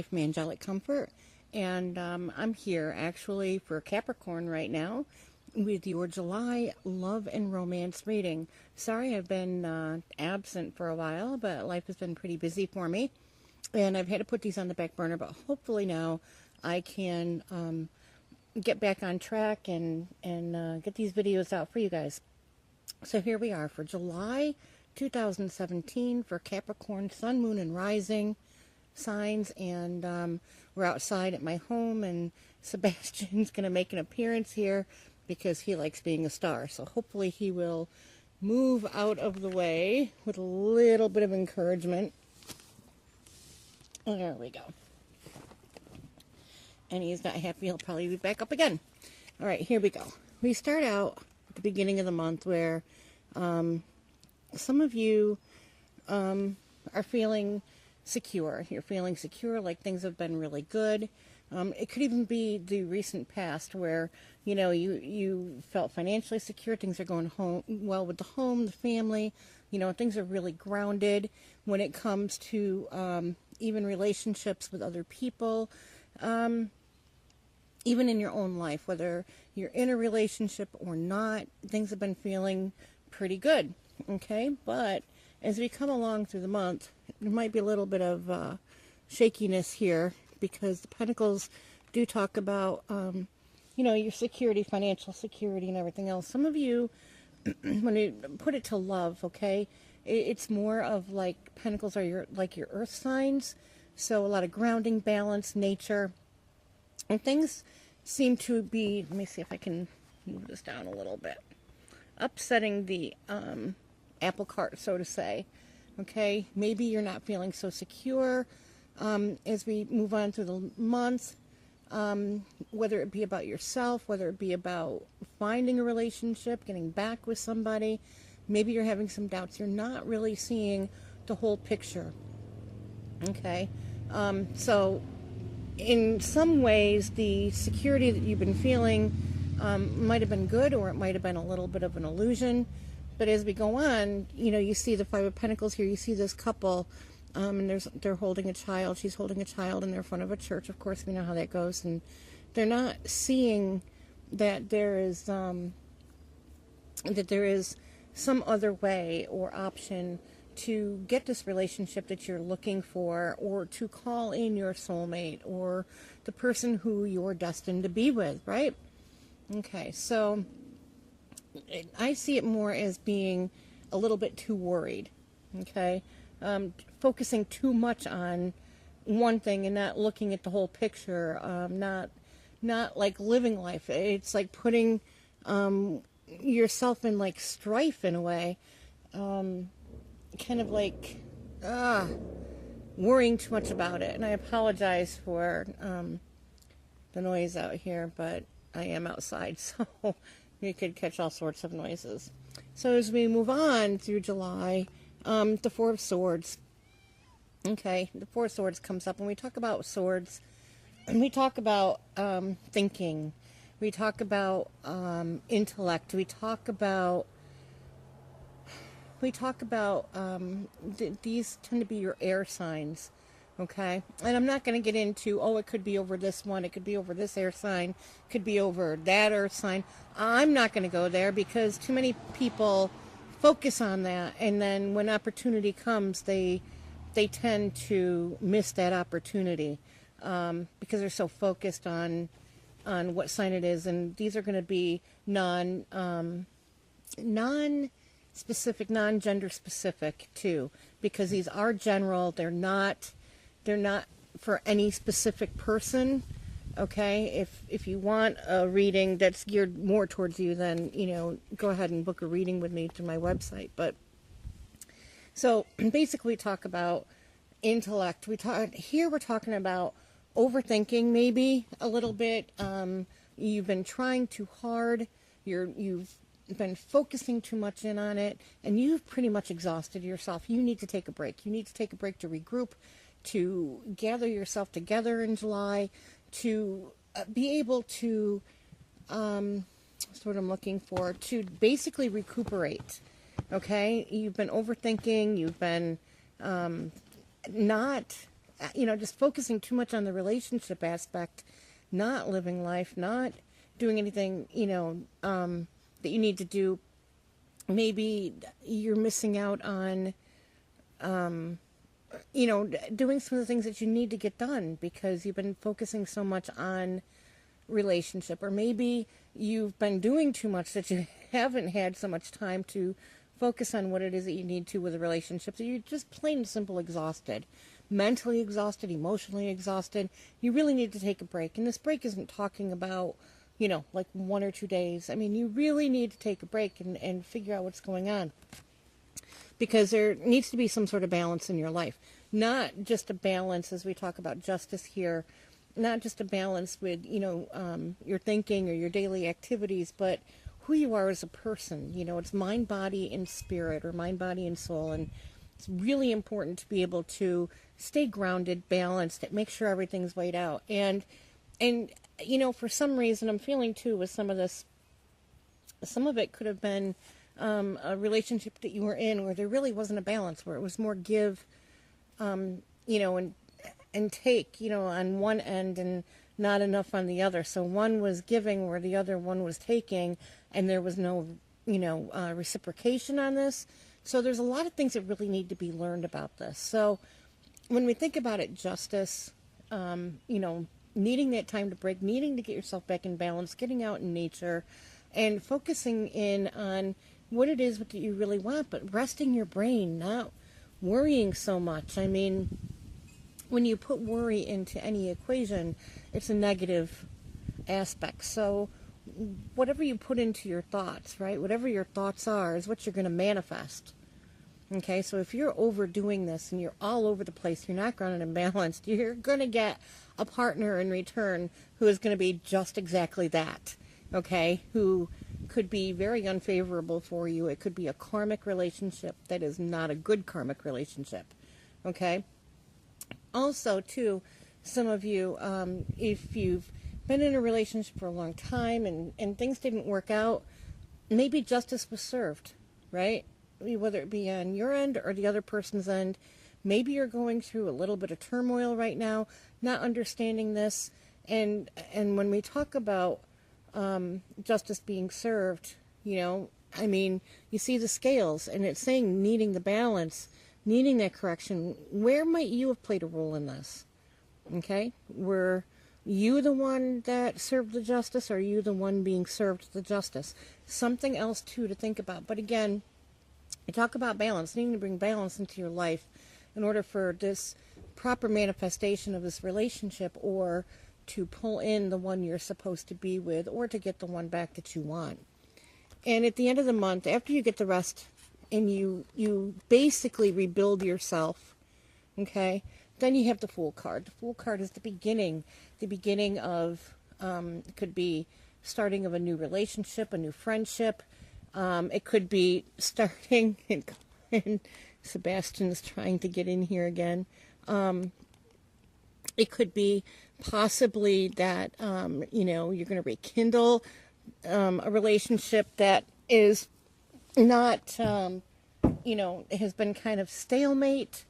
July from Angelic Comfort, and I'm here actually for Capricorn right now with your July love and romance reading. Sorry I've been absent for a while, but life has been pretty busy for me, and I've had to put these on the back burner, but hopefully now I can get back on track and get these videos out for you guys. So here we are for July 2017 for Capricorn, Sun, Moon, and Rising signs, and we're outside at my home, and Sebastian's going to make an appearance here because he likes being a star. So hopefully he will move out of the way with a little bit of encouragement. There we go. And he's not happy. He'll probably be back up again. All right, here we go. We start out at the beginning of the month where some of you are feeling secure. You're feeling secure, like things have been really good. It could even be the recent past where, you know, you felt financially secure. Things are going well with the home, the family. You know, things are really grounded when it comes to even relationships with other people. Even in your own life, whether you're in a relationship or not, things have been feeling pretty good, okay? But as we come along through the month, there might be a little bit of shakiness here because the Pentacles do talk about, you know, your security, financial security, and everything else. Some of you, when you put it to love, okay, it's more of like Pentacles are your earth signs, so a lot of grounding, balance, nature. And things seem to be, let me see if I can move this down a little bit, upsetting the apple cart, so to say. Okay, maybe you're not feeling so secure as we move on through the month, whether it be about yourself, whether it be about finding a relationship, getting back with somebody. Maybe you're having some doubts. You're not really seeing the whole picture. Okay, so in some ways, the security that you've been feeling might have been good, or it might have been a little bit of an illusion. But as we go on, you know, you see the Five of Pentacles here. You see this couple, and they're holding a child. She's holding a child, and they're in front of a church. Of course, we know how that goes. And they're not seeing that there is some other way or option to get this relationship that you're looking for, or to call in your soulmate or the person who you're destined to be with, right? Okay, so I see it more as being a little bit too worried, okay? Focusing too much on one thing and not looking at the whole picture, not like living life. It's like putting yourself in like strife in a way. Kind of like worrying too much about it. And I apologize for the noise out here, but I am outside, so you could catch all sorts of noises. So as we move on through July, the Four of Swords. Okay, the Four of Swords comes up. When we talk about swords, we talk about thinking. We talk about intellect. We talk about these tend to be your air signs, okay? And I'm not going to get into, oh, it could be over this one, it could be over this air sign, it could be over that earth sign. I'm not going to go there because too many people focus on that, and then when opportunity comes, they tend to miss that opportunity because they're so focused on what sign it is. And these are going to be non-specific, non-gender specific too, because these are general. They're not for any specific person. Okay, if you want a reading that's geared more towards you, then, you know, go ahead and book a reading with me through my website. But so basically, talk about intellect. We're talking about overthinking, maybe a little bit. You've been trying too hard. You've been focusing too much in on it, and you've pretty much exhausted yourself. You need to take a break. You need to take a break to regroup, to gather yourself together in July, to be able to, that's what I'm looking for, to basically recuperate. Okay? You've been overthinking. You've been not just focusing too much on the relationship aspect, not living life, not doing anything, that you need to do. Maybe you're missing out on, doing some of the things that you need to get done because you've been focusing so much on relationship. Or maybe you've been doing too much that you haven't had so much time to focus on what it is that you need to with a relationship. So you're just plain and simple exhausted. Mentally exhausted, emotionally exhausted. You really need to take a break. And this break isn't talking about, like 1 or 2 days. I mean, you really need to take a break and figure out what's going on. Because there needs to be some sort of balance in your life. Not just a balance, as we talk about justice here, not just a balance with, your thinking or your daily activities, but who you are as a person. It's mind, body, and spirit, or mind, body, and soul. And it's really important to be able to stay grounded, balanced, make sure everything's laid out. And for some reason, I'm feeling too with some of this, some of it could have been a relationship that you were in where there really wasn't a balance, where it was more give, and take, on one end and not enough on the other. So one was giving where the other one was taking, and there was no, reciprocation on this. So there's a lot of things that really need to be learned about this. So when we think about it, justice, needing that time to break, needing to get yourself back in balance, getting out in nature, and focusing in on what it is that you really want, but resting your brain, not worrying so much. I mean, when you put worry into any equation, it's a negative aspect. So whatever you put into your thoughts, right, whatever your thoughts are is what you're going to manifest. Okay, so if you're overdoing this and you're all over the place, you're not grounded and balanced, you're going to get a partner in return who is going to be just exactly that, okay, who could be very unfavorable for you. It could be a karmic relationship that is not a good karmic relationship, okay? Also, too, some of you, if you've been in a relationship for a long time and things didn't work out, maybe justice was served, right? Whether it be on your end or the other person's end. Maybe you're going through a little bit of turmoil right now, not understanding this. And when we talk about justice being served, I mean, you see the scales, and it's saying needing the balance, needing that correction. Where might you have played a role in this? Okay? Were you the one that served the justice, or are you the one being served the justice? Something else, too, to think about. But again, I talk about balance, needing to bring balance into your life in order for this proper manifestation of this relationship, or to pull in the one you're supposed to be with, or to get the one back that you want. And at the end of the month, after you get the rest and you basically rebuild yourself, okay, then you have the Fool card. The Fool card is the beginning of, it could be starting of a new relationship, a new friendship. It could be starting, and Sebastian's trying to get in here again. It could be possibly that, you're going to rekindle a relationship that is not, has been kind of stalemate.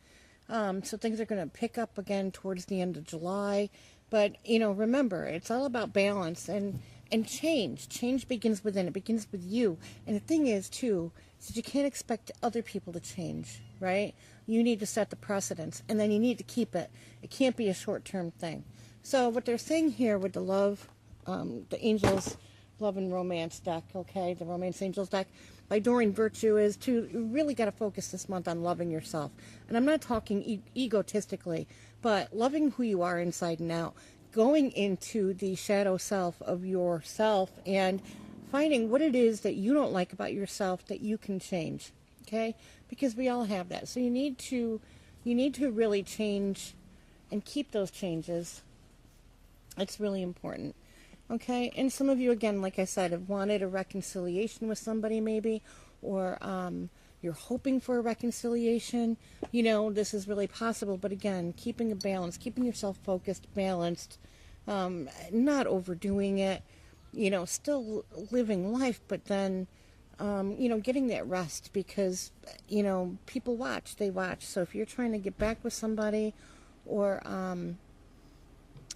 So things are going to pick up again towards the end of July. But, remember, it's all about balance and change. Change begins within. It begins with you. And the thing is, too, is that you can't expect other people to change, right? You need to set the precedence, and then you need to keep it. It can't be a short-term thing. So what they're saying here with the love, the angels, love and romance deck, okay, the romance angels deck by Doreen Virtue, is to really got to focus this month on loving yourself. And I'm not talking egotistically, but loving who you are inside and out, going into the shadow self of yourself and finding what it is that you don't like about yourself that you can change, okay? Because we all have that. So you need to really change and keep those changes. It's really important, okay? And some of you, again, like I said, have wanted a reconciliation with somebody maybe, or you're hoping for a reconciliation. This is really possible, but again, keeping a balance, keeping yourself focused, balanced, not overdoing it, still living life, but then, getting that rest, because, people watch, they watch. So if you're trying to get back with somebody, or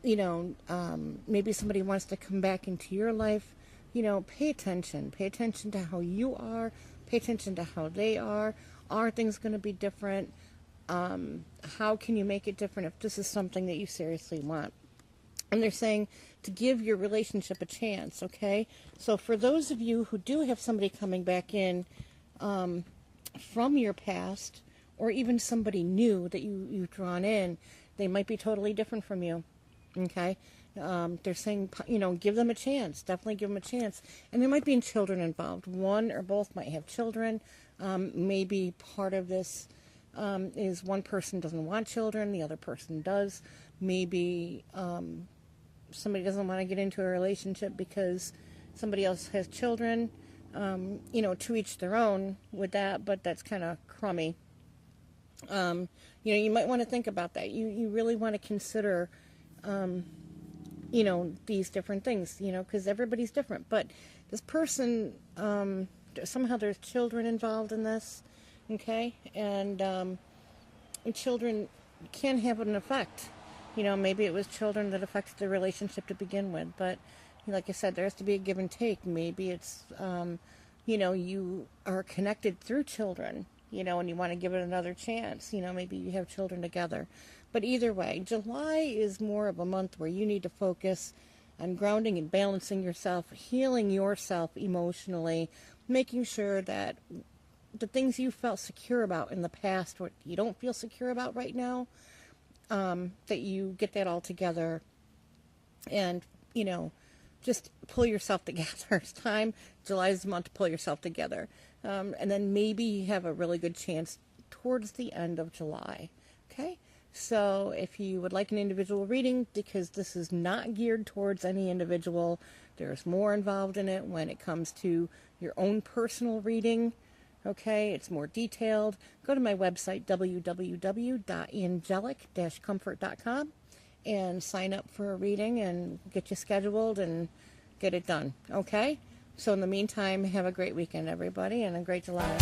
maybe somebody wants to come back into your life. Pay attention. Pay attention to how you are. Pay attention to how they are. Are things going to be different? How can you make it different if this is something that you seriously want? And they're saying to give your relationship a chance, okay? So for those of you who do have somebody coming back in from your past, or even somebody new that you've drawn in, they might be totally different from you, okay? They're saying, give them a chance. Definitely give them a chance. And there might be children involved. One or both might have children. Maybe part of this is one person doesn't want children, the other person does. Maybe somebody doesn't want to get into a relationship because somebody else has children. To each their own with that, but that's kind of crummy. You might want to think about that. You really want to consider, these different things, because everybody's different. But this person, somehow there's children involved in this, okay? And children can have an effect. Maybe it was children that affected the relationship to begin with. But like I said, there has to be a give and take. Maybe it's, you are connected through children, and you want to give it another chance. Maybe you have children together. But either way, July is more of a month where you need to focus on grounding and balancing yourself, healing yourself emotionally, making sure that the things you felt secure about in the past, what you don't feel secure about right now, that you get that all together and, just pull yourself together. It's time. July is the month to pull yourself together. And then maybe you have a really good chance towards the end of July. Okay? So if you would like an individual reading, because this is not geared towards any individual, there's more involved in it when it comes to your own personal reading. Okay, it's more detailed. Go to my website, www.angelic-comfort.com, and sign up for a reading and get you scheduled and get it done. Okay? So in the meantime, have a great weekend, everybody, and a great July.